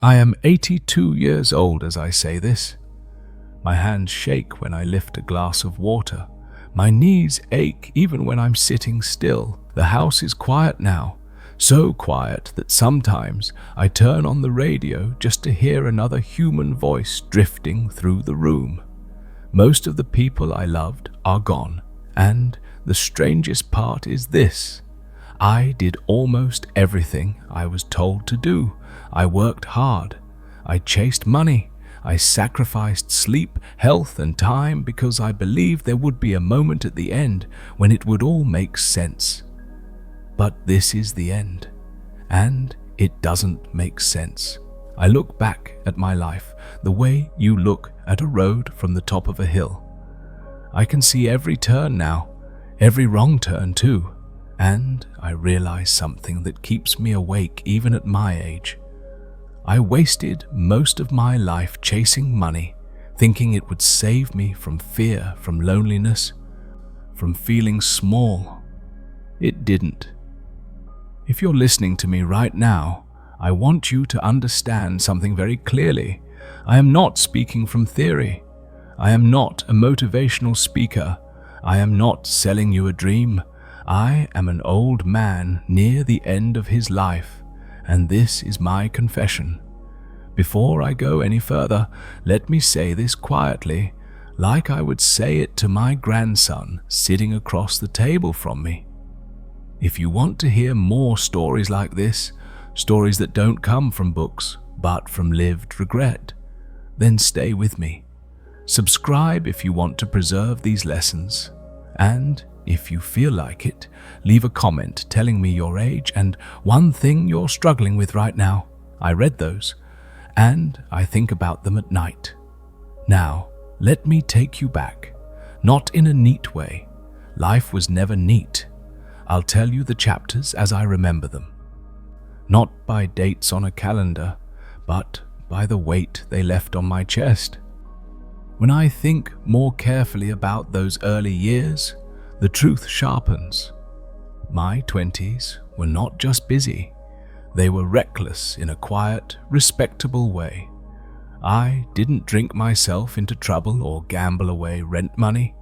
I am 82 years old as I say this. My hands shake when I lift a glass of water. My knees ache even when I'm sitting still. The house is quiet now, so quiet that sometimes I turn on the radio just to hear another human voice drifting through the room. Most of the people I loved are gone, and the strangest part is this. I did almost everything I was told to do. I worked hard. I chased money. I sacrificed sleep, health, and time because I believed there would be a moment at the end when it would all make sense. But this is the end, and it doesn't make sense. I look back at my life the way you look at a road from the top of a hill. I can see every turn now, every wrong turn too, and I realize something that keeps me awake even at my age. I wasted most of my life chasing money, thinking it would save me from fear, from loneliness, from feeling small. It didn't. If you're listening to me right now, I want you to understand something very clearly. I am not speaking from theory. I am not a motivational speaker. I am not selling you a dream. I am an old man near the end of his life, and this is my confession. Before I go any further, let me say this quietly, like I would say it to my grandson sitting across the table from me. If you want to hear more stories like this, stories that don't come from books, but from lived regret, then stay with me. Subscribe if you want to preserve these lessons, and if you feel like it, leave a comment telling me your age and one thing you're struggling with right now. I read those, and I think about them at night. Now, let me take you back, not in a neat way. Life was never neat. I'll tell you the chapters as I remember them. Not by dates on a calendar, but by the weight they left on my chest. When I think more carefully about those early years, the truth sharpens. My 20s were not just busy. They were reckless in a quiet, respectable way. I didn't drink myself into trouble or gamble away rent money.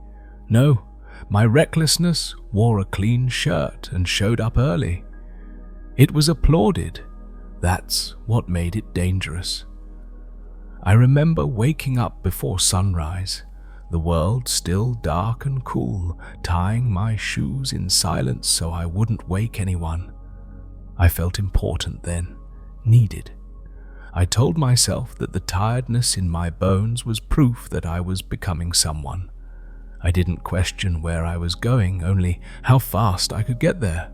No, my recklessness wore a clean shirt and showed up early. It was applauded. That's what made it dangerous. I remember waking up before sunrise, the world still dark and cool, tying my shoes in silence so I wouldn't wake anyone. I felt important then, needed. I told myself that the tiredness in my bones was proof that I was becoming someone. I didn't question where I was going, only how fast I could get there.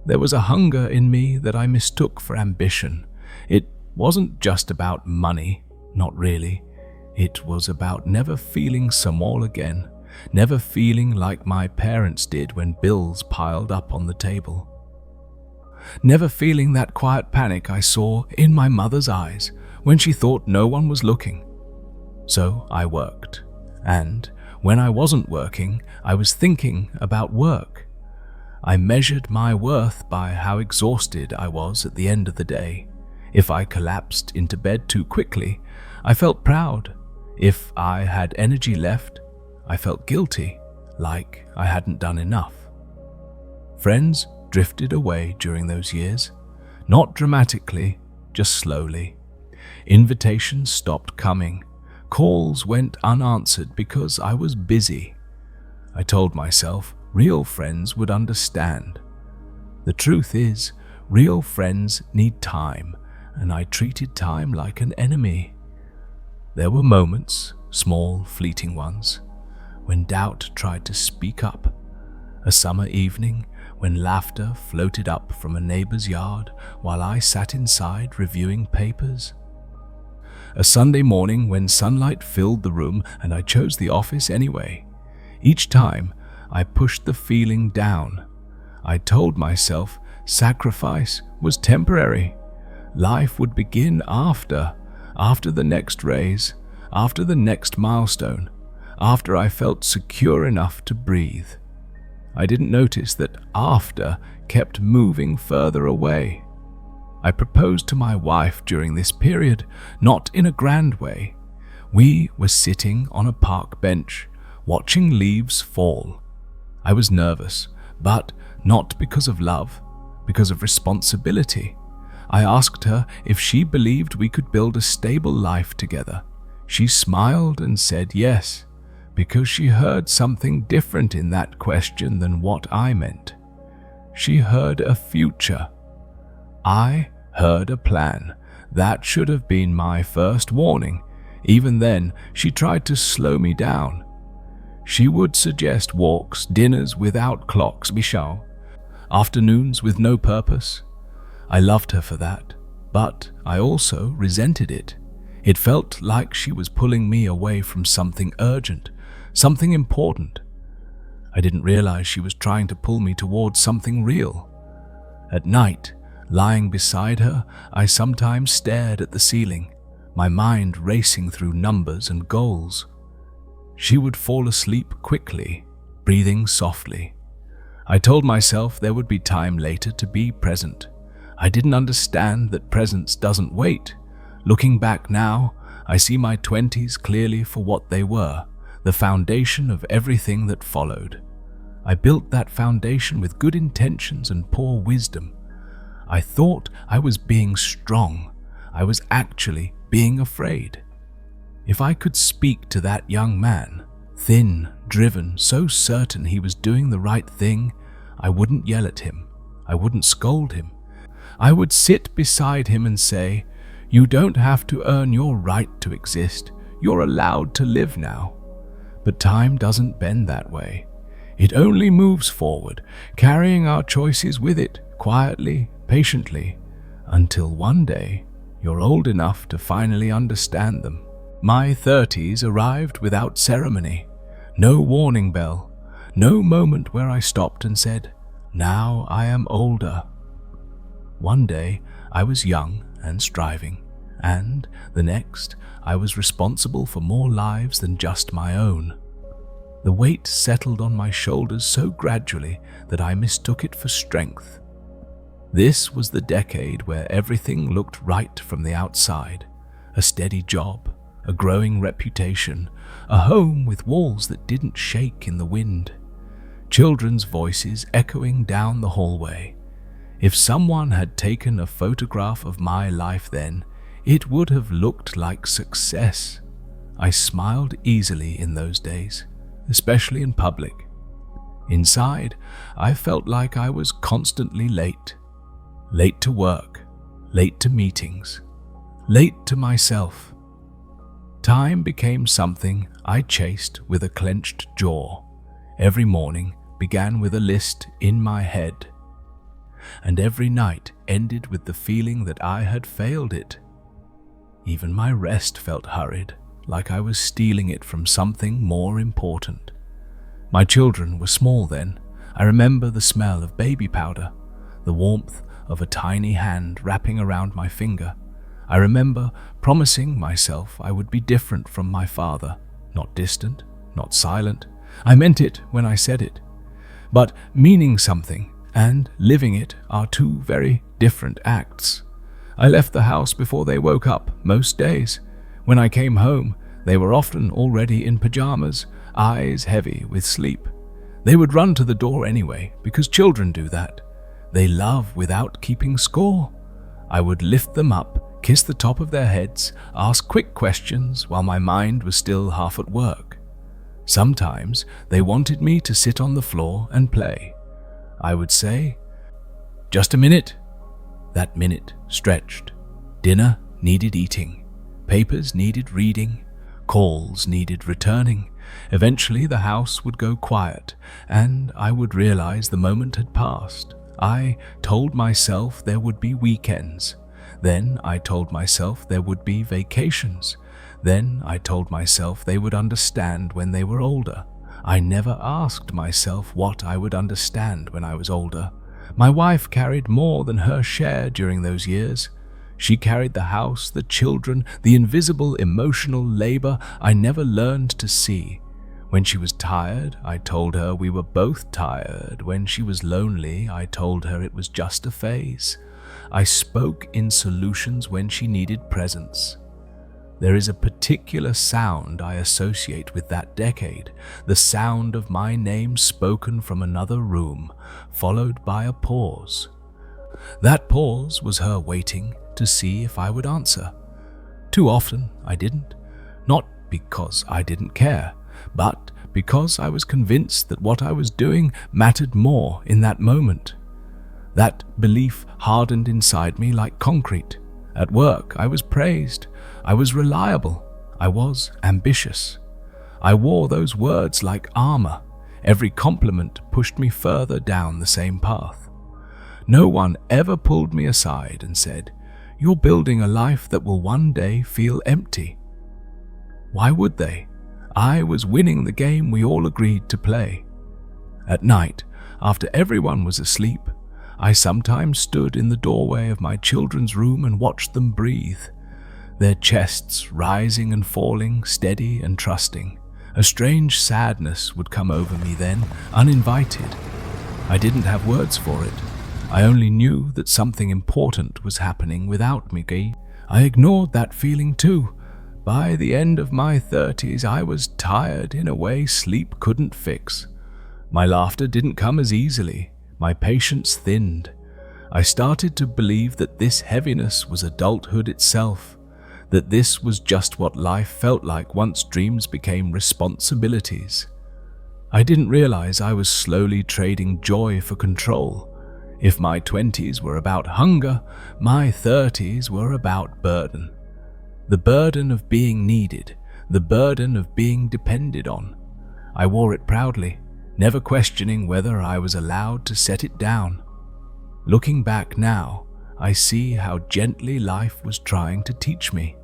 There was a hunger in me that I mistook for ambition. It wasn't just about money, not really. It was about never feeling small again, never feeling like my parents did when bills piled up on the table. Never feeling that quiet panic I saw in my mother's eyes when she thought no one was looking. So I worked, and when I wasn't working, I was thinking about work. I measured my worth by how exhausted I was at the end of the day. If I collapsed into bed too quickly, I felt proud. If I had energy left, I felt guilty, like I hadn't done enough. Friends drifted away during those years, not dramatically, just slowly. Invitations stopped coming. Calls went unanswered because I was busy. I told myself real friends would understand. The truth is, real friends need time, and I treated time like an enemy. There were moments, small, fleeting ones, when doubt tried to speak up. A summer evening when laughter floated up from a neighbor's yard while I sat inside reviewing papers. A Sunday morning when sunlight filled the room and I chose the office anyway. Each time, I pushed the feeling down. I told myself sacrifice was temporary. Life would begin after the next raise, after the next milestone, after I felt secure enough to breathe. I didn't notice that after kept moving further away. I proposed to my wife during this period, not in a grand way. We were sitting on a park bench, watching leaves fall. I was nervous, but not because of love, because of responsibility. I asked her if she believed we could build a stable life together. She smiled and said yes, because she heard something different in that question than what I meant. She heard a future. I heard a plan. That should have been my first warning. Even then, she tried to slow me down. She would suggest walks, dinners without clocks, Michelle, afternoons with no purpose. I loved her for that, but I also resented it. It felt like she was pulling me away from something urgent, something important. I didn't realize she was trying to pull me towards something real. At night, lying beside her, I sometimes stared at the ceiling, my mind racing through numbers and goals. She would fall asleep quickly, breathing softly. I told myself there would be time later to be present. I didn't understand that presence doesn't wait. Looking back now, I see my 20s clearly for what they were, the foundation of everything that followed. I built that foundation with good intentions and poor wisdom. I thought I was being strong. I was actually being afraid. If I could speak to that young man, thin, driven, so certain he was doing the right thing, I wouldn't yell at him. I wouldn't scold him. I would sit beside him and say, "You don't have to earn your right to exist. You're allowed to live now." But time doesn't bend that way. It only moves forward, carrying our choices with it, quietly, patiently, until one day you're old enough to finally understand them. My 30s arrived without ceremony, no warning bell, no moment where I stopped and said, "Now I am older." One day I was young and striving, and the next I was responsible for more lives than just my own. The weight settled on my shoulders so gradually that I mistook it for strength. This was the decade where everything looked right from the outside. A steady job, a growing reputation, a home with walls that didn't shake in the wind, children's voices echoing down the hallway. If someone had taken a photograph of my life then, it would have looked like success. I smiled easily in those days, especially in public. Inside, I felt like I was constantly late. Late to work, late to meetings, late to myself. Time became something I chased with a clenched jaw. Every morning began with a list in my head, and every night ended with the feeling that I had failed it. Even my rest felt hurried, like I was stealing it from something more important. My children were small then. I remember the smell of baby powder, the warmth of a tiny hand wrapping around my finger. I remember promising myself I would be different from my father, not distant, not silent. I meant it when I said it. But meaning something and living it are two very different acts. I left the house before they woke up most days. When I came home, they were often already in pajamas, eyes heavy with sleep. They would run to the door anyway, because children do that. They love without keeping score. I would lift them up, kiss the top of their heads, ask quick questions while my mind was still half at work. Sometimes they wanted me to sit on the floor and play. I would say, "Just a minute." That minute stretched. Dinner needed eating. Papers needed reading. Calls needed returning. Eventually the house would go quiet, and I would realize the moment had passed. I told myself there would be weekends. Then I told myself there would be vacations. Then I told myself they would understand when they were older. I never asked myself what I would understand when I was older. My wife carried more than her share during those years. She carried the house, the children, the invisible emotional labor I never learned to see. When she was tired, I told her we were both tired. When she was lonely, I told her it was just a phase. I spoke in solutions when she needed presence. There is a particular sound I associate with that decade, the sound of my name spoken from another room, followed by a pause. That pause was her waiting to see if I would answer. Too often I didn't, not because I didn't care, but because I was convinced that what I was doing mattered more in that moment. That belief hardened inside me like concrete. At work, I was praised. I was reliable. I was ambitious. I wore those words like armor. Every compliment pushed me further down the same path. No one ever pulled me aside and said, "You're building a life that will one day feel empty." Why would they? I was winning the game we all agreed to play. At night, after everyone was asleep, I sometimes stood in the doorway of my children's room and watched them breathe, their chests rising and falling, steady and trusting. A strange sadness would come over me then, uninvited. I didn't have words for it. I only knew that something important was happening without me. I ignored that feeling too. By the end of my 30s, I was tired in a way sleep couldn't fix. My laughter didn't come as easily. My patience thinned. I started to believe that this heaviness was adulthood itself, that this was just what life felt like once dreams became responsibilities. I didn't realize I was slowly trading joy for control. If my 20s were about hunger, my 30s were about burden. The burden of being needed, the burden of being depended on. I wore it proudly, never questioning whether I was allowed to set it down. Looking back now, I see how gently life was trying to teach me.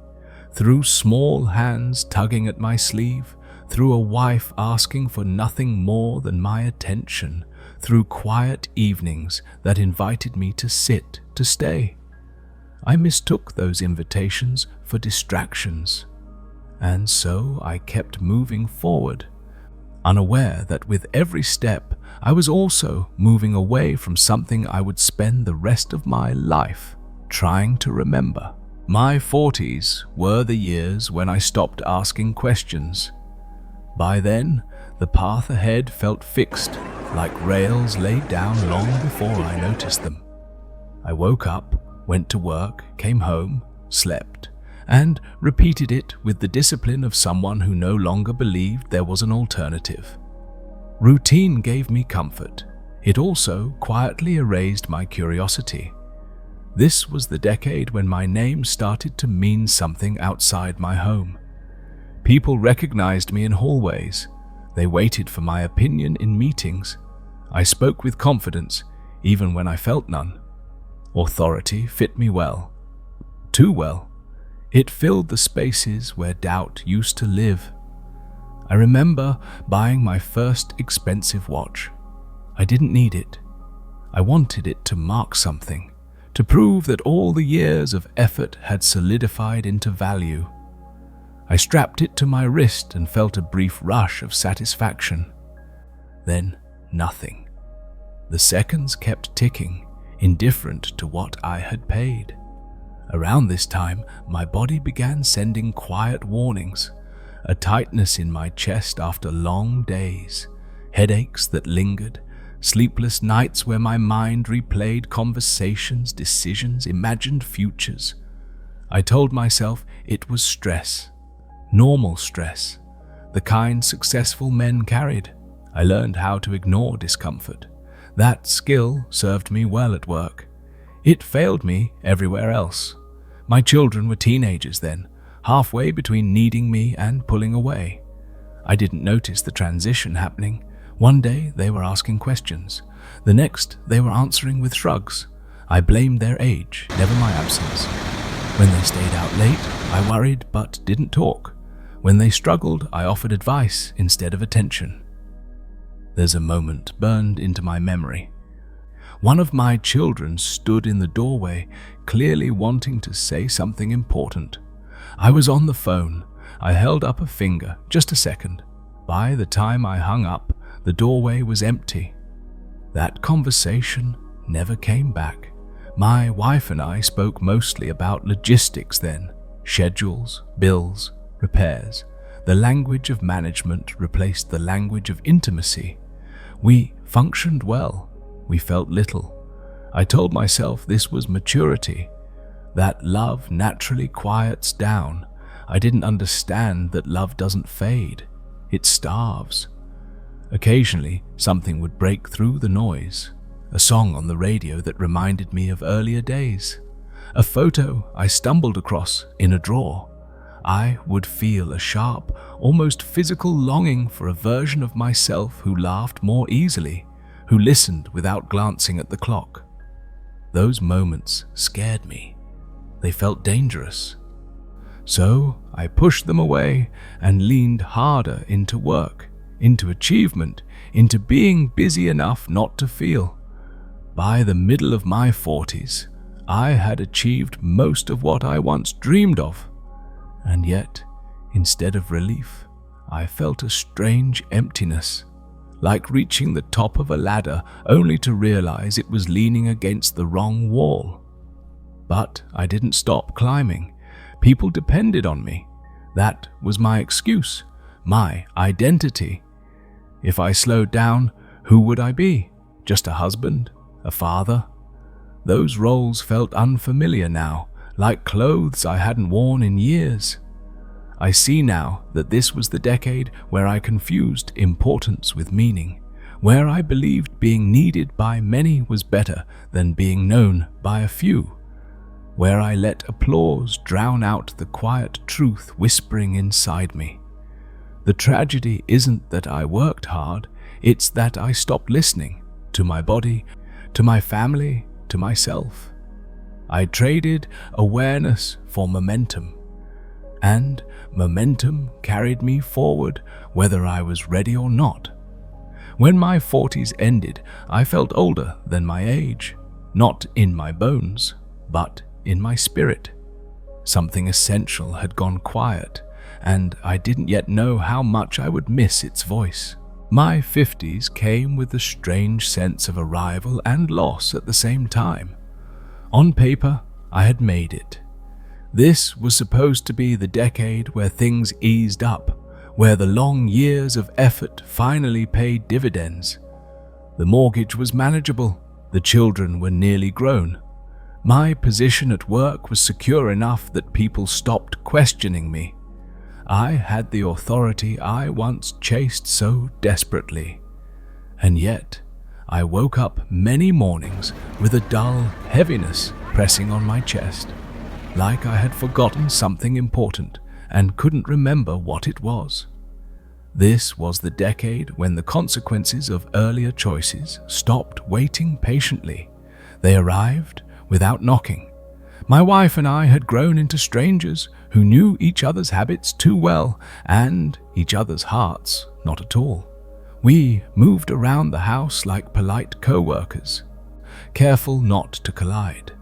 Through small hands tugging at my sleeve, through a wife asking for nothing more than my attention, through quiet evenings that invited me to sit, to stay. I mistook those invitations for distractions, and so I kept moving forward, unaware that with every step I was also moving away from something I would spend the rest of my life trying to remember. My 40s were the years when I stopped asking questions. By then, the path ahead felt fixed, like rails laid down long before I noticed them. I woke up, went to work, came home, slept, and repeated it with the discipline of someone who no longer believed there was an alternative. Routine gave me comfort. It also quietly erased my curiosity. This was the decade when my name started to mean something outside my home. People recognized me in hallways. They waited for my opinion in meetings. I spoke with confidence, even when I felt none. Authority fit me well. Too well. It filled the spaces where doubt used to live. I remember buying my first expensive watch. I didn't need it. I wanted it to mark something, to prove that all the years of effort had solidified into value. I strapped it to my wrist and felt a brief rush of satisfaction. Then nothing. The seconds kept ticking, indifferent to what I had paid. Around this time, my body began sending quiet warnings, a tightness in my chest after long days, headaches that lingered, sleepless nights where my mind replayed conversations, decisions, imagined futures. I told myself it was stress, normal stress, the kind successful men carried. I learned how to ignore discomfort. That skill served me well at work. It failed me everywhere else. My children were teenagers then, halfway between needing me and pulling away. I didn't notice the transition happening. One day they were asking questions. The next they were answering with shrugs. I blamed their age, never my absence. When they stayed out late, I worried but didn't talk. When they struggled, I offered advice instead of attention. There's a moment burned into my memory. One of my children stood in the doorway, clearly wanting to say something important. I was on the phone. I held up a finger, just a second. By the time I hung up, the doorway was empty. That conversation never came back. My wife and I spoke mostly about logistics then, schedules, bills, repairs. The language of management replaced the language of intimacy. We functioned well. We felt little. I told myself this was maturity, that love naturally quiets down. I didn't understand that love doesn't fade. It starves. Occasionally, something would break through the noise. A song on the radio that reminded me of earlier days. A photo I stumbled across in a drawer. I would feel a sharp, almost physical longing for a version of myself who laughed more easily, who listened without glancing at the clock. Those moments scared me. They felt dangerous. So I pushed them away and leaned harder into work, into achievement, into being busy enough not to feel. By the middle of my 40s, I had achieved most of what I once dreamed of. And yet, instead of relief, I felt a strange emptiness, like reaching the top of a ladder only to realize it was leaning against the wrong wall. But I didn't stop climbing. People depended on me. That was my excuse, my identity. If I slowed down, who would I be? Just a husband? A father? Those roles felt unfamiliar now, like clothes I hadn't worn in years. I see now that this was the decade where I confused importance with meaning, where I believed being needed by many was better than being known by a few, where I let applause drown out the quiet truth whispering inside me. The tragedy isn't that I worked hard, it's that I stopped listening to my body, to my family, to myself. I traded awareness for momentum, and momentum carried me forward whether I was ready or not. When my 40s ended, I felt older than my age, not in my bones, but in my spirit. Something essential had gone quiet, and I didn't yet know how much I would miss its voice. My 50s came with a strange sense of arrival and loss at the same time. On paper, I had made it. This was supposed to be the decade where things eased up, where the long years of effort finally paid dividends. The mortgage was manageable, the children were nearly grown. My position at work was secure enough that people stopped questioning me. I had the authority I once chased so desperately. And yet, I woke up many mornings with a dull heaviness pressing on my chest, like I had forgotten something important and couldn't remember what it was. This was the decade when the consequences of earlier choices stopped waiting patiently. They arrived without knocking. My wife and I had grown into strangers who knew each other's habits too well and each other's hearts not at all. We moved around the house like polite co-workers, careful not to collide.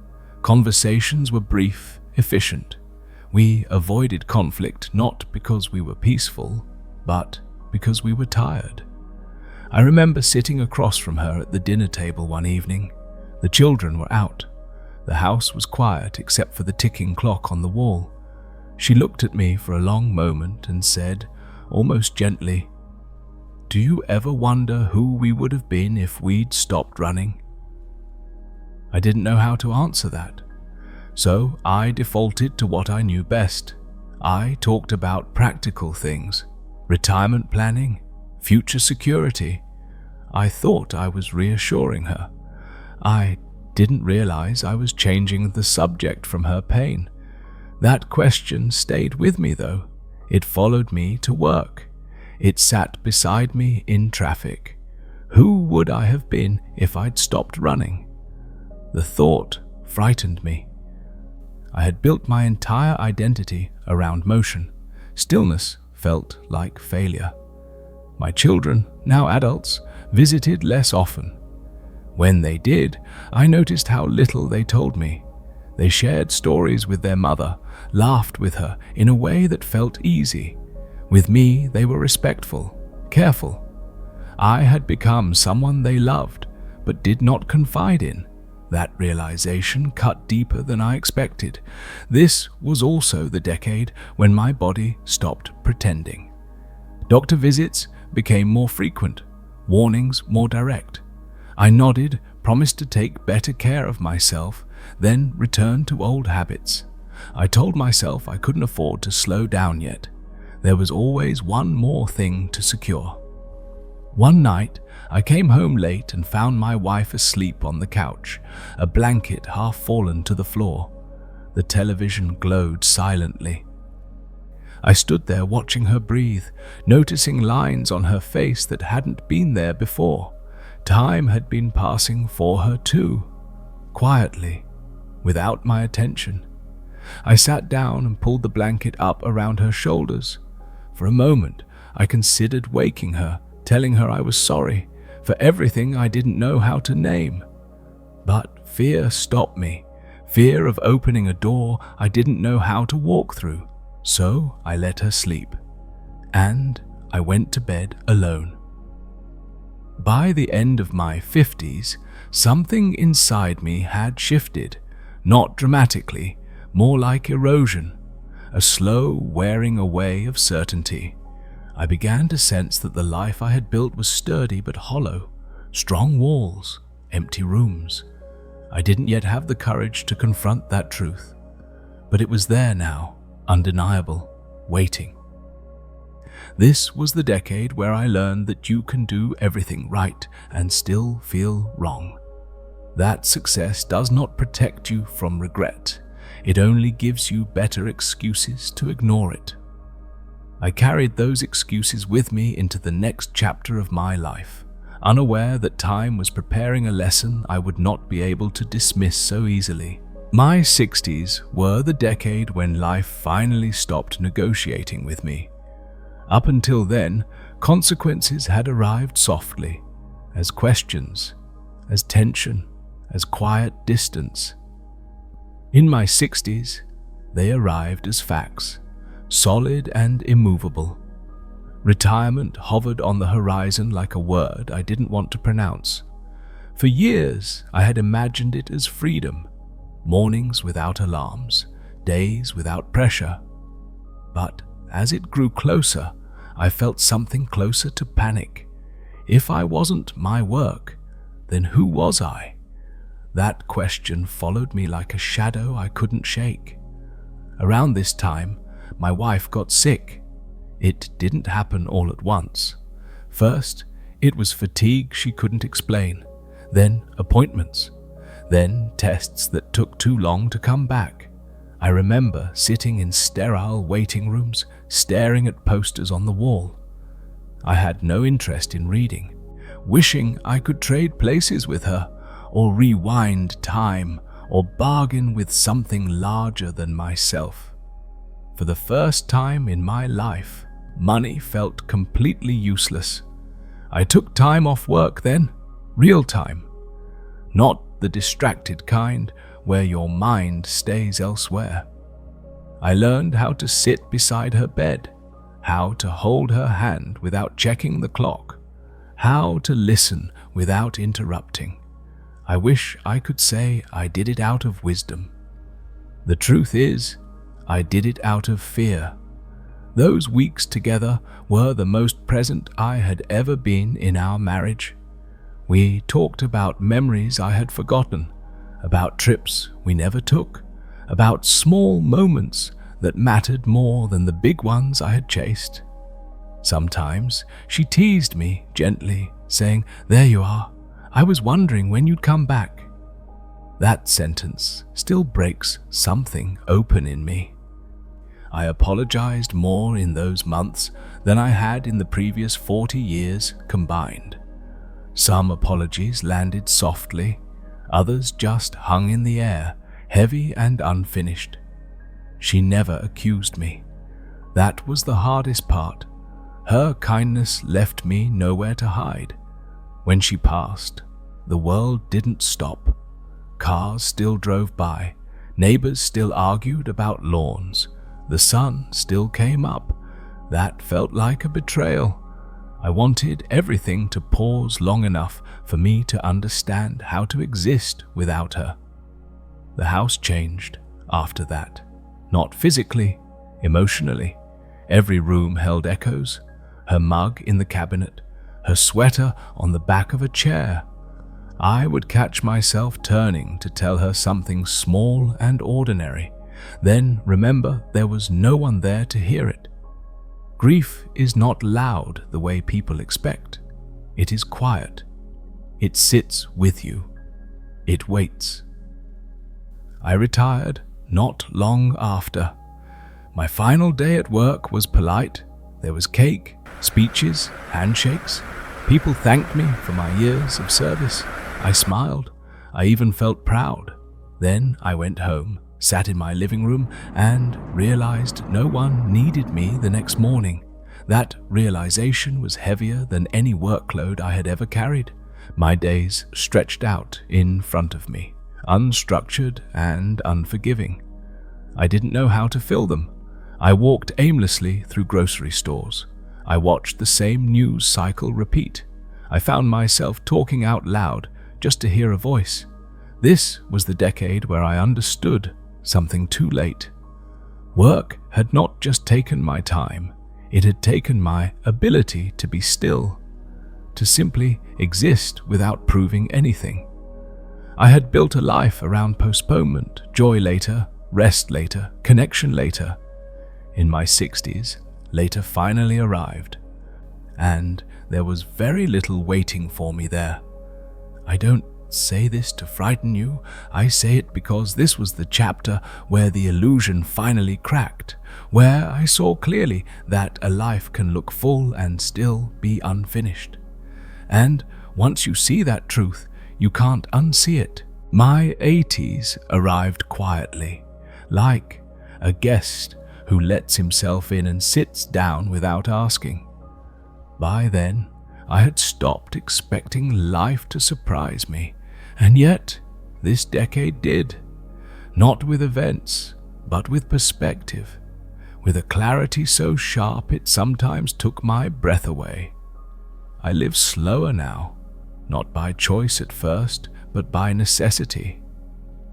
Conversations were brief, efficient. We avoided conflict not because we were peaceful, but because we were tired. I remember sitting across from her at the dinner table one evening. The children were out. The house was quiet except for the ticking clock on the wall. She looked at me for a long moment and said, almost gently, "Do you ever wonder who we would have been if we'd stopped running?" I didn't know how to answer that, so I defaulted to what I knew best. I talked about practical things, retirement planning, future security. I thought I was reassuring her. I didn't realize I was changing the subject from her pain. That question stayed with me though. It followed me to work. It sat beside me in traffic. Who would I have been if I'd stopped running? The thought frightened me. I had built my entire identity around motion. Stillness felt like failure. My children, now adults, visited less often. When they did, I noticed how little they told me. They shared stories with their mother, laughed with her in a way that felt easy. With me, they were respectful, careful. I had become someone they loved, but did not confide in. That realization cut deeper than I expected. This was also the decade when my body stopped pretending. Doctor visits became more frequent, warnings more direct. I nodded, promised to take better care of myself, then returned to old habits. I told myself I couldn't afford to slow down yet. There was always one more thing to secure. One night, I came home late and found my wife asleep on the couch, a blanket half fallen to the floor. The television glowed silently. I stood there watching her breathe, noticing lines on her face that hadn't been there before. Time had been passing for her too, quietly, without my attention. I sat down and pulled the blanket up around her shoulders. For a moment, I considered waking her, telling her I was sorry for everything I didn't know how to name. But fear stopped me, fear of opening a door I didn't know how to walk through. So I let her sleep, and I went to bed alone. By the end of my 50s, something inside me had shifted, not dramatically, more like erosion, a slow wearing away of certainty. I began to sense that the life I had built was sturdy but hollow, strong walls, empty rooms. I didn't yet have the courage to confront that truth, but it was there now, undeniable, waiting. This was the decade where I learned that you can do everything right and still feel wrong. That success does not protect you from regret. It only gives you better excuses to ignore it. I carried those excuses with me into the next chapter of my life, unaware that time was preparing a lesson I would not be able to dismiss so easily. My 60s were the decade when life finally stopped negotiating with me. Up until then, consequences had arrived softly, as questions, as tension, as quiet distance. In my 60s, they arrived as facts, solid and immovable. Retirement hovered on the horizon like a word I didn't want to pronounce. For years, I had imagined it as freedom, mornings without alarms, days without pressure. But as it grew closer, I felt something closer to panic. If I wasn't my work, then who was I? That question followed me like a shadow I couldn't shake. Around this time, my wife got sick. It didn't happen all at once. First, it was fatigue she couldn't explain, then appointments, then tests that took too long to come back. I remember sitting in sterile waiting rooms, staring at posters on the wall. I had no interest in reading, wishing I could trade places with her, or rewind time, or bargain with something larger than myself. For the first time in my life, money felt completely useless. I took time off work then, real time. Not the distracted kind where your mind stays elsewhere. I learned how to sit beside her bed, how to hold her hand without checking the clock, how to listen without interrupting. I wish I could say I did it out of wisdom. The truth is, I did it out of fear. Those weeks together were the most present I had ever been in our marriage. We talked about memories I had forgotten, about trips we never took, about small moments that mattered more than the big ones I had chased. Sometimes she teased me gently, saying, "There you are. I was wondering when you'd come back." That sentence still breaks something open in me. I apologized more in those months than I had in the previous 40 years combined. Some apologies landed softly, others just hung in the air, heavy and unfinished. She never accused me. That was the hardest part. Her kindness left me nowhere to hide. When she passed, the world didn't stop. Cars still drove by, neighbors still argued about lawns, the sun still came up. That felt like a betrayal. I wanted everything to pause long enough for me to understand how to exist without her. The house changed after that. Not physically, emotionally. Every room held echoes. Her mug in the cabinet, her sweater on the back of a chair. I would catch myself turning to tell her something small and ordinary, then remember there was no one there to hear it. Grief is not loud the way people expect. It is quiet. It sits with you. It waits. I retired not long after. My final day at work was polite. There was cake, speeches, handshakes. People thanked me for my years of service. I smiled. I even felt proud. Then I went home, sat in my living room, and realized no one needed me the next morning. That realization was heavier than any workload I had ever carried. My days stretched out in front of me, unstructured and unforgiving. I didn't know how to fill them. I walked aimlessly through grocery stores. I watched the same news cycle repeat. I found myself talking out loud just to hear a voice. This was the decade where I understood something too late. Work had not just taken my time, it had taken my ability to be still, to simply exist without proving anything. I had built a life around postponement, joy later, rest later, connection later. In my 60s, later finally arrived, and there was very little waiting for me there. I don't say this to frighten you, I say it because this was the chapter where the illusion finally cracked, where I saw clearly that a life can look full and still be unfinished. And once you see that truth, you can't unsee it. My 80s arrived quietly, like a guest who lets himself in and sits down without asking. By then, I had stopped expecting life to surprise me, and yet this decade did. Not with events, but with perspective, with a clarity so sharp it sometimes took my breath away. I live slower now, not by choice at first, but by necessity.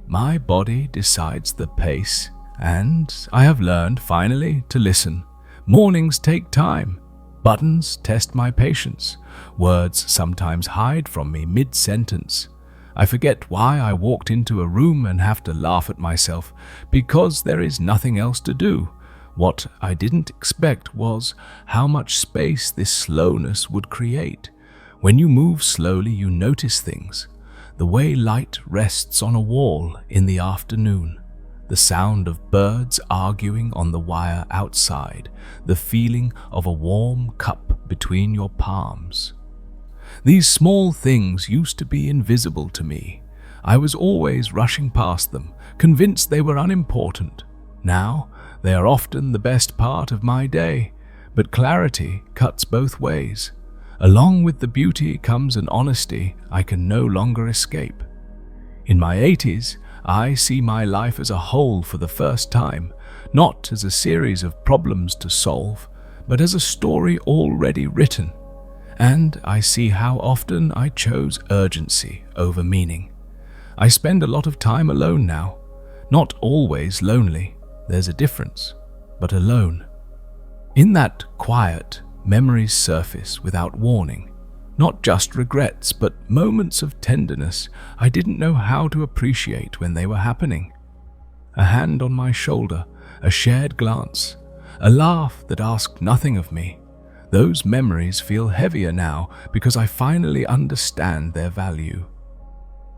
My body decides the pace, and I have learned finally to listen. Mornings take time. Buttons test my patience. Words sometimes hide from me mid-sentence. I forget why I walked into a room and have to laugh at myself, because there is nothing else to do. What I didn't expect was how much space this slowness would create. When you move slowly, you notice things. The way light rests on a wall in the afternoon. The sound of birds arguing on the wire outside, the feeling of a warm cup between your palms. These small things used to be invisible to me. I was always rushing past them, convinced they were unimportant. Now, they are often the best part of my day, but clarity cuts both ways. Along with the beauty comes an honesty I can no longer escape. In my 80s, I see my life as a whole for the first time, not as a series of problems to solve, but as a story already written. And I see how often I chose urgency over meaning. I spend a lot of time alone now, not always lonely, there's a difference, but alone. In that quiet, memories surface without warning. Not just regrets, but moments of tenderness I didn't know how to appreciate when they were happening. A hand on my shoulder, a shared glance, a laugh that asked nothing of me. Those memories feel heavier now because I finally understand their value.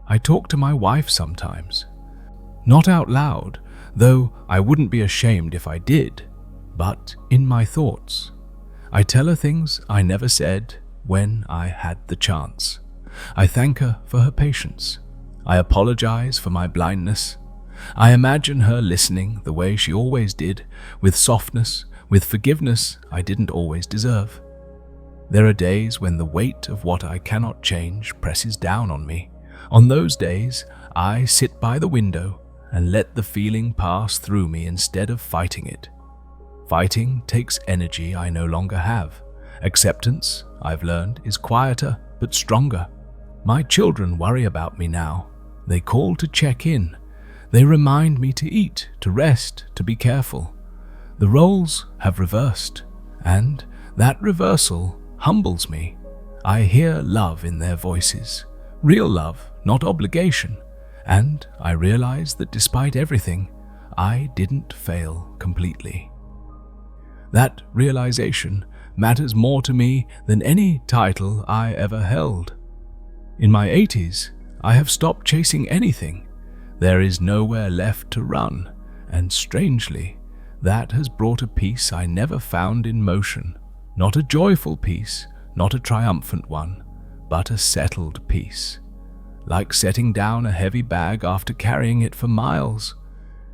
I talk to my wife sometimes. Not out loud, though I wouldn't be ashamed if I did, but in my thoughts. I tell her things I never said when I had the chance. I thank her for her patience. I apologize for my blindness. I imagine her listening the way she always did, with softness, with forgiveness I didn't always deserve. There are days when the weight of what I cannot change presses down on me. On those days, I sit by the window and let the feeling pass through me instead of fighting it. Fighting takes energy I no longer have, Acceptance, I've learned, is quieter but stronger. My children worry about me now. They call to check in. They remind me to eat, to rest, to be careful. The roles have reversed, and that reversal humbles me. I hear love in their voices, real love, not obligation, and I realize that despite everything, I didn't fail completely. That realization matters more to me than any title I ever held. In my 80s, I have stopped chasing anything. There is nowhere left to run, and strangely, that has brought a peace I never found in motion. Not a joyful peace, not a triumphant one, but a settled peace. Like setting down a heavy bag after carrying it for miles.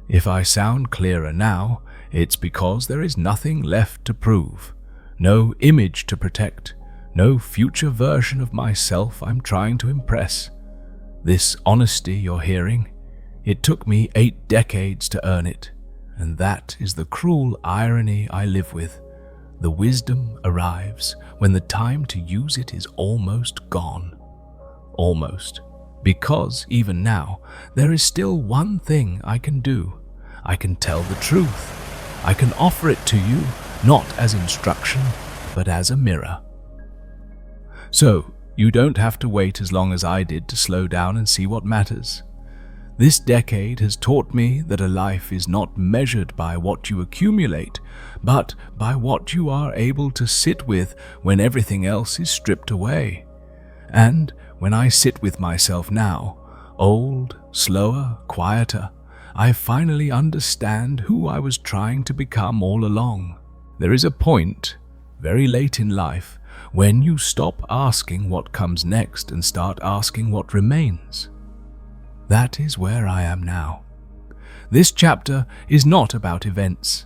If I sound clearer now, it's because there is nothing left to prove, no image to protect, no future version of myself I'm trying to impress. This honesty you're hearing, it took me 8 decades to earn it, and that is the cruel irony I live with. The wisdom arrives when the time to use it is almost gone. Almost. Because even now, there is still one thing I can do. I can tell the truth. I can offer it to you, not as instruction, but as a mirror. So, you don't have to wait as long as I did to slow down and see what matters. This decade has taught me that a life is not measured by what you accumulate, but by what you are able to sit with when everything else is stripped away. And when I sit with myself now, old, slower, quieter, I finally understand who I was trying to become all along. There is a point, very late in life, when you stop asking what comes next and start asking what remains. That is where I am now. This chapter is not about events.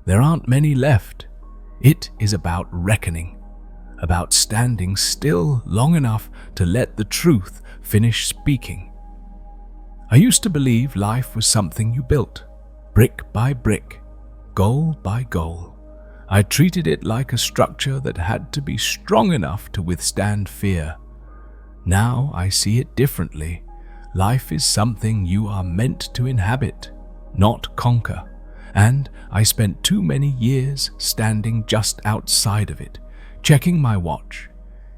There aren't many left. It is about reckoning, about standing still long enough to let the truth finish speaking. I used to believe life was something you built, brick by brick, goal by goal. I treated it like a structure that had to be strong enough to withstand fear. Now I see it differently. Life is something you are meant to inhabit, not conquer, and I spent too many years standing just outside of it, checking my watch.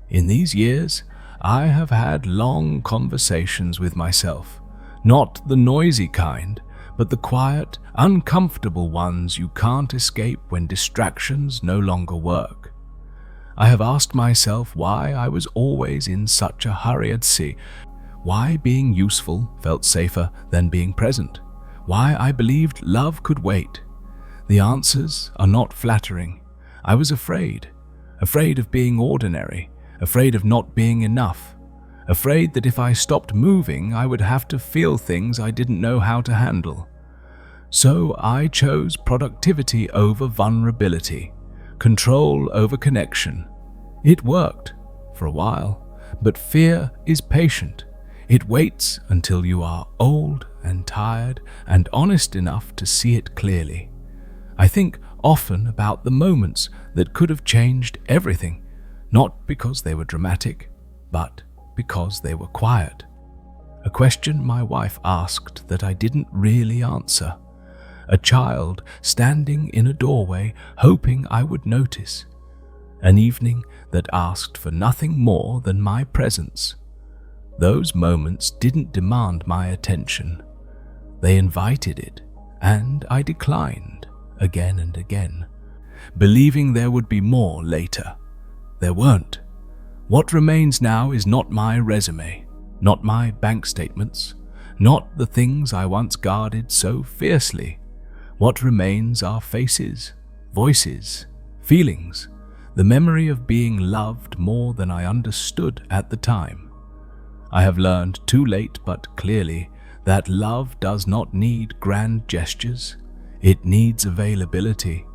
In these years, I have had long conversations with myself, not the noisy kind, but the quiet, uncomfortable ones you can't escape when distractions no longer work. I have asked myself why I was always in such a hurry at sea, why being useful felt safer than being present, why I believed love could wait. The answers are not flattering. I was afraid of being ordinary, afraid of not being enough, afraid that if I stopped moving, I would have to feel things I didn't know how to handle. So I chose productivity over vulnerability, control over connection. It worked for a while, but fear is patient. It waits until you are old and tired and honest enough to see it clearly. I think often about the moments that could have changed everything, not because they were dramatic, but because they were quiet. A question my wife asked that I didn't really answer. A child standing in a doorway hoping I would notice. An evening that asked for nothing more than my presence. Those moments didn't demand my attention. They invited it, and I declined again and again, believing there would be more later. There weren't. What remains now is not my resume, not my bank statements, not the things I once guarded so fiercely. What remains are faces, voices, feelings, the memory of being loved more than I understood at the time. I have learned too late but clearly that love does not need grand gestures. It needs availability.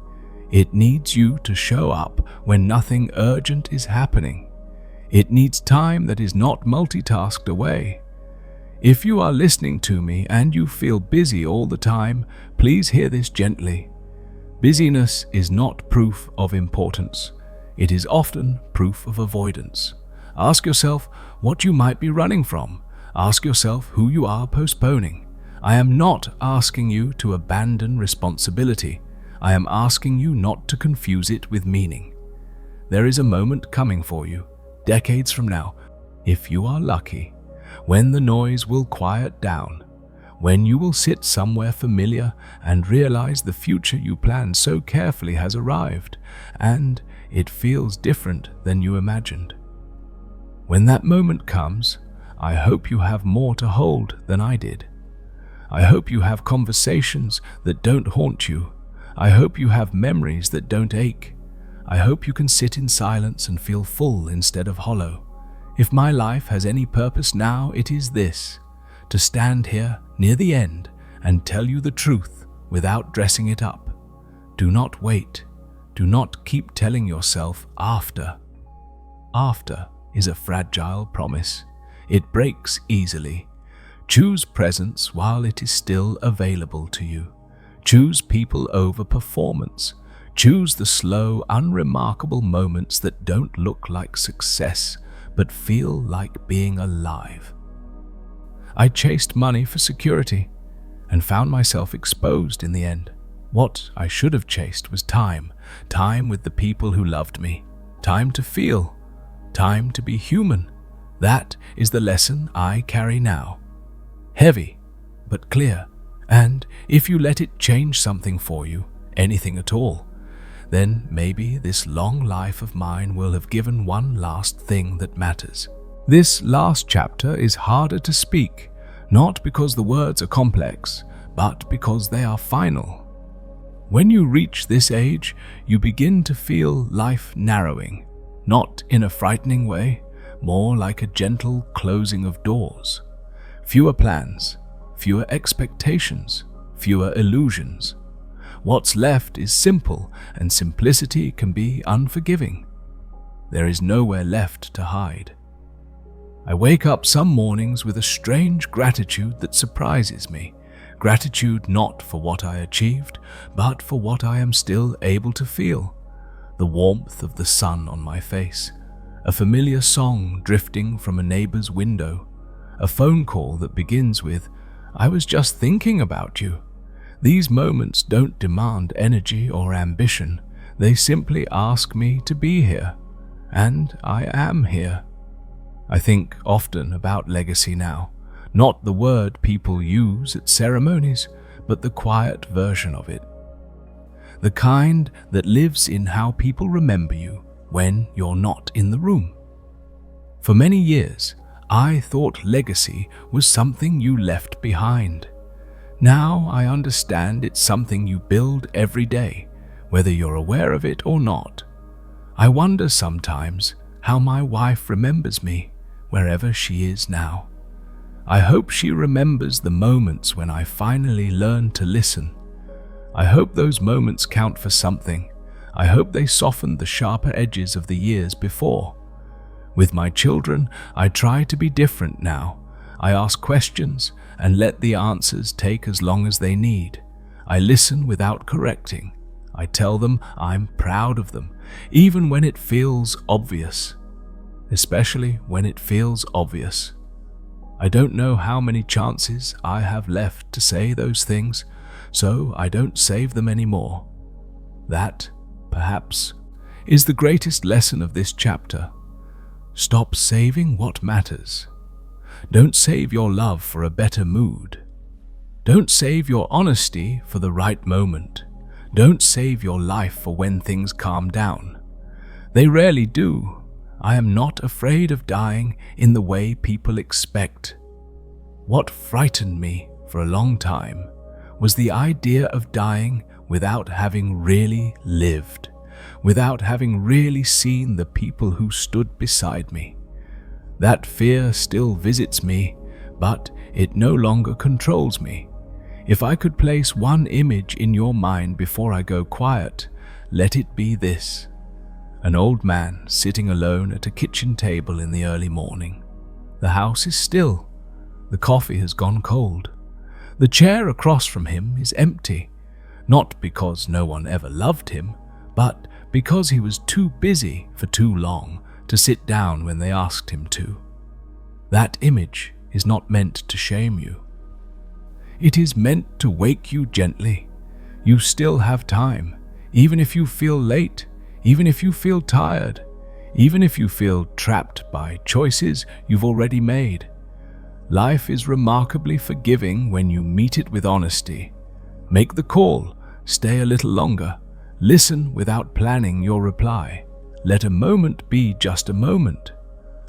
It needs you to show up when nothing urgent is happening. It needs time that is not multitasked away. If you are listening to me and you feel busy all the time, please hear this gently. Busyness is not proof of importance. It is often proof of avoidance. Ask yourself what you might be running from. Ask yourself who you are postponing. I am not asking you to abandon responsibility. I am asking you not to confuse it with meaning. There is a moment coming for you, decades from now, if you are lucky, when the noise will quiet down, when you will sit somewhere familiar and realize the future you planned so carefully has arrived, and it feels different than you imagined. When that moment comes, I hope you have more to hold than I did. I hope you have conversations that don't haunt you. I hope you have memories that don't ache. I hope you can sit in silence and feel full instead of hollow. If my life has any purpose now, it is this: to stand here near the end and tell you the truth without dressing it up. Do not wait. Do not keep telling yourself after. After is a fragile promise. It breaks easily. Choose presence while it is still available to you. Choose people over performance. Choose the slow, unremarkable moments that don't look like success, but feel like being alive. I chased money for security and found myself exposed in the end. What I should have chased was time with the people who loved me, time to feel, time to be human. That is the lesson I carry now. Heavy, but clear. And if you let it change something for you, anything at all, then maybe this long life of mine will have given one last thing that matters. This last chapter is harder to speak, not because the words are complex, but because they are final. When you reach this age, you begin to feel life narrowing, not in a frightening way, more like a gentle closing of doors. Fewer plans, fewer expectations, fewer illusions. What's left is simple, and simplicity can be unforgiving. There is nowhere left to hide. I wake up some mornings with a strange gratitude that surprises me. Gratitude not for what I achieved, but for what I am still able to feel. The warmth of the sun on my face, a familiar song drifting from a neighbor's window, a phone call that begins with, "I was just thinking about you." These moments don't demand energy or ambition. They simply ask me to be here. And I am here. I think often about legacy now. Not the word people use at ceremonies, but the quiet version of it. The kind that lives in how people remember you when you're not in the room. For many years, I thought legacy was something you left behind. Now I understand it's something you build every day, whether you're aware of it or not. I wonder sometimes how my wife remembers me, wherever she is now. I hope she remembers the moments when I finally learned to listen. I hope those moments count for something. I hope they softened the sharper edges of the years before. With my children, I try to be different now. I ask questions and let the answers take as long as they need. I listen without correcting. I tell them I'm proud of them, even when it feels obvious. Especially when it feels obvious. I don't know how many chances I have left to say those things, so I don't save them anymore. That, perhaps, is the greatest lesson of this chapter. Stop saving what matters. Don't save your love for a better mood. Don't save your honesty for the right moment. Don't save your life for when things calm down. They rarely do. I am not afraid of dying in the way people expect. What frightened me for a long time was the idea of dying without having really lived, without having really seen the people who stood beside me. That fear still visits me, but it no longer controls me. If I could place one image in your mind before I go quiet, let it be this. An old man sitting alone at a kitchen table in the early morning. The house is still. The coffee has gone cold. The chair across from him is empty, not because no one ever loved him, but because he was too busy for too long to sit down when they asked him to. That image is not meant to shame you. It is meant to wake you gently. You still have time, even if you feel late, even if you feel tired, even if you feel trapped by choices you've already made. Life is remarkably forgiving when you meet it with honesty. Make the call, stay a little longer, listen without planning your reply. Let a moment be just a moment.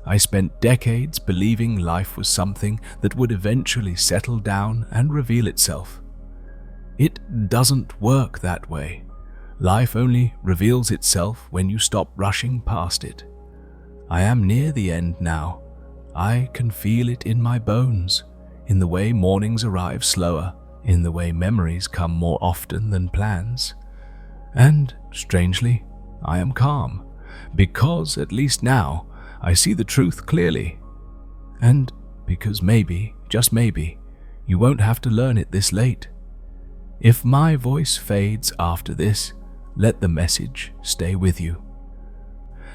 I spent decades believing life was something that would eventually settle down and reveal itself. It doesn't work that way. Life only reveals itself when you stop rushing past it. I am near the end now. I can feel it in my bones, in the way mornings arrive slower, in the way memories come more often than plans. And, strangely, I am calm, because at least now, I see the truth clearly. And because maybe, just maybe, you won't have to learn it this late. If my voice fades after this, let the message stay with you.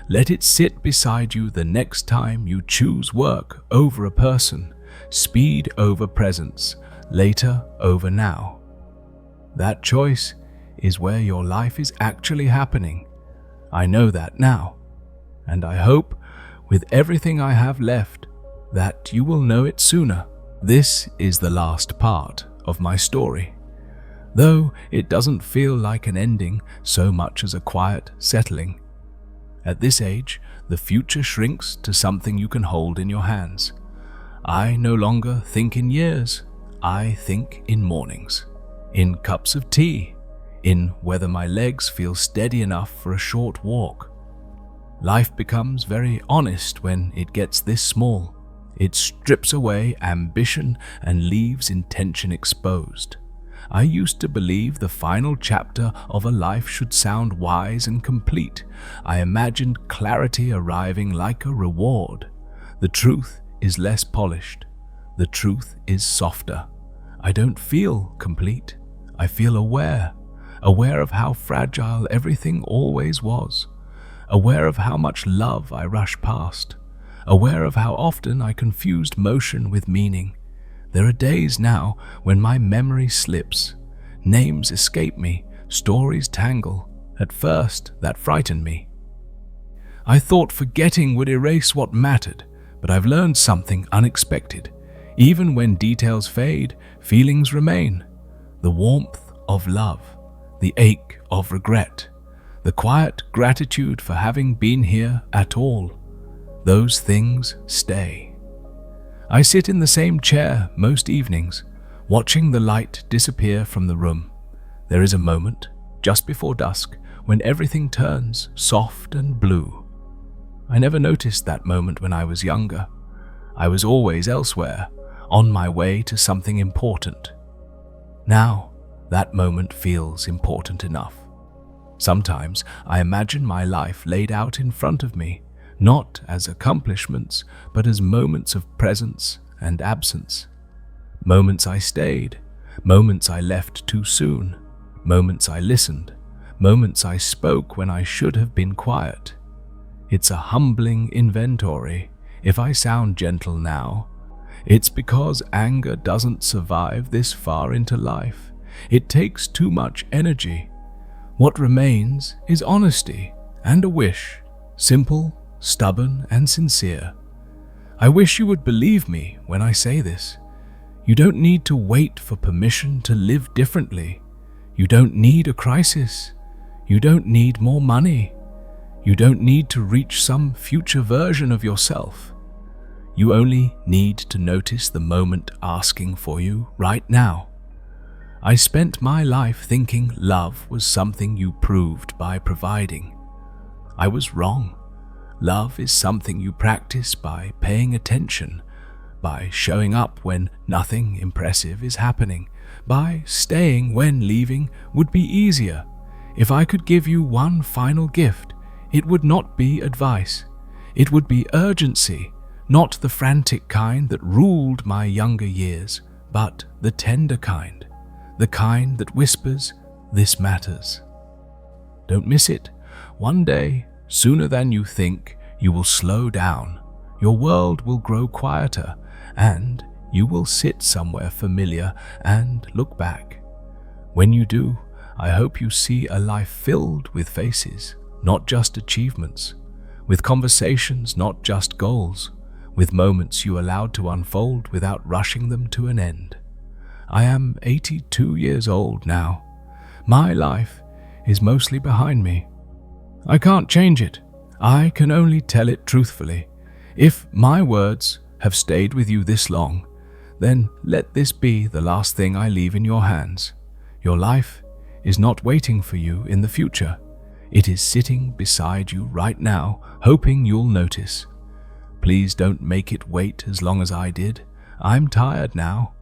Let it sit beside you the next time you choose work over a person, speed over presence, later over now. That choice is where your life is actually happening. I know that now, and I hope, with everything I have left, that you will know it sooner. This is the last part of my story, though it doesn't feel like an ending so much as a quiet settling. At this age, the future shrinks to something you can hold in your hands. I no longer think in years. I think in mornings, in cups of tea, in whether my legs feel steady enough for a short walk. Life becomes very honest when it gets this small. It strips away ambition and leaves intention exposed. I used to believe the final chapter of a life should sound wise and complete. I imagined clarity arriving like a reward. The truth is less polished. The truth is softer. I don't feel complete. I feel aware of how fragile everything always was, aware of how much love I rush past, aware of how often I confused motion with meaning. There are days now when my memory slips, names escape me, stories tangle. At first, that frightened me. I thought forgetting would erase what mattered, but I've learned something unexpected. Even when details fade, feelings remain. The warmth of love, the ache of regret, the quiet gratitude for having been here at all. Those things stay. I sit in the same chair most evenings, watching the light disappear from the room. There is a moment, just before dusk, when everything turns soft and blue. I never noticed that moment when I was younger. I was always elsewhere, on my way to something important. Now, that moment feels important enough. Sometimes I imagine my life laid out in front of me, not as accomplishments, but as moments of presence and absence. Moments I stayed, moments I left too soon, moments I listened, moments I spoke when I should have been quiet. It's a humbling inventory. If I sound gentle now, it's because anger doesn't survive this far into life. It takes too much energy. What remains is honesty and a wish, simple, stubborn, and sincere. I wish you would believe me when I say this. You don't need to wait for permission to live differently. You don't need a crisis. You don't need more money. You don't need to reach some future version of yourself. You only need to notice the moment asking for you right now. I spent my life thinking love was something you proved by providing. I was wrong. Love is something you practice by paying attention, by showing up when nothing impressive is happening, by staying when leaving would be easier. If I could give you one final gift, it would not be advice. It would be urgency, not the frantic kind that ruled my younger years, but the tender kind, the kind that whispers, "This matters." Don't miss it. One day, sooner than you think, you will slow down. Your world will grow quieter, and you will sit somewhere familiar and look back. When you do, I hope you see a life filled with faces, not just achievements, with conversations, not just goals, with moments you allowed to unfold without rushing them to an end. I am 82 years old now. My life is mostly behind me. I can't change it. I can only tell it truthfully. If my words have stayed with you this long, then let this be the last thing I leave in your hands. Your life is not waiting for you in the future. It is sitting beside you right now, hoping you'll notice. Please don't make it wait as long as I did. I'm tired now,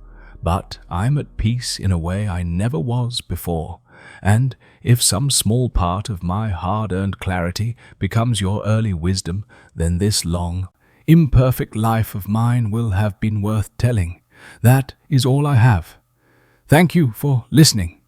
but I'm at peace in a way I never was before. And if some small part of my hard-earned clarity becomes your early wisdom, then this long, imperfect life of mine will have been worth telling. That is all I have. Thank you for listening.